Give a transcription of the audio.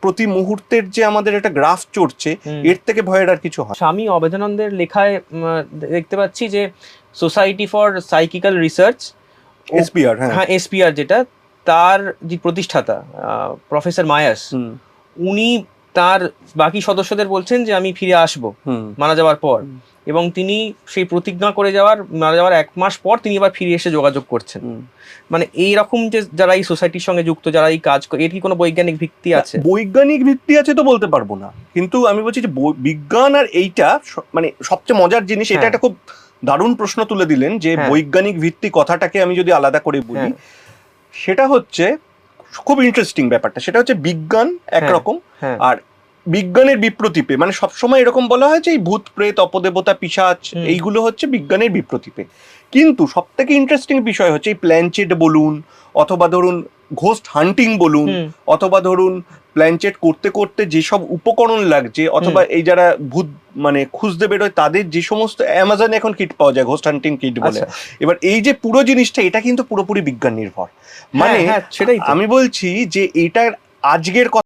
প্রতি মুহূর্তের যে আমাদের একটা গ্রাফ চড়ছে, এর থেকে ভয়ের আর কিছু হয়? স্বামী অভেদানন্দের লেখায় দেখতে পাচ্ছি যে সোসাইটি ফর সাইকিক্যাল রিসার্চ, এসপিআর, হ্যাঁ এসপিআর, যেটা তার যে প্রতিষ্ঠাতা প্রফেসর মায়াস, উনি তার বাকি সদস্যদের বলছেন যে আমি ফিরে আসব মারা যাওয়ার পর, এবং তিনি সেই প্রতিজ্ঞা করে মারা যাওয়ার 1 মাস পর তিনি আবার ফিরে এসে যোগাযোগ করছেন। মানে এইরকম যে যারা এই সোসাইটির সঙ্গে যুক্ত, যারা এই কাজ করে, এর কি কোনো বৈজ্ঞানিক ভিত্তি আছে? বৈজ্ঞানিক ভিত্তি আছে তো বলতে পারবো না, কিন্তু আমি বলছি যে বিজ্ঞান আর এইটা মানে সবচেয়ে মজার জিনিস, এটা একটা খুব দারুণ প্রশ্ন তুলে দিলেন যে বৈজ্ঞানিক ভিত্তি কথাটাকে আমি যদি আলাদা করে বলি, সেটা হচ্ছে খুব ইন্টারেস্টিং ব্যাপারটা। সেটা হচ্ছে বিজ্ঞান একরকম, আর বিজ্ঞানের বিপ্রতীপে, মানে সবসময় এরকম বলা হয় যে এই ভূত প্রেত অপদেবতা পিশাচ এইগুলো হচ্ছে বিজ্ঞানের বিপ্রতীপে। কিন্তু সব থেকে ইন্টারেস্টিং বিষয় হচ্ছে এই প্ল্যানচেট বলুন, অথবা ধরুন ঘোস্ট হান্টিং বলুন, অথবা ধরুন প্ল্যানচেট করতে করতে যেসব উপকরণ লাগছে, অথবা এই যারা ভূত মানে খুঁজতে বেরোয় তাদের যে সমস্ত, অ্যামাজনে এখন কিট পাওয়া যায় ঘোস্ট হান্টিং কিট বলে। এবার এই যে পুরো জিনিসটা, এটা কিন্তু পুরোপুরি বিজ্ঞান নির্ভর। মানে সেটাই আমি বলছি যে এটার আজকের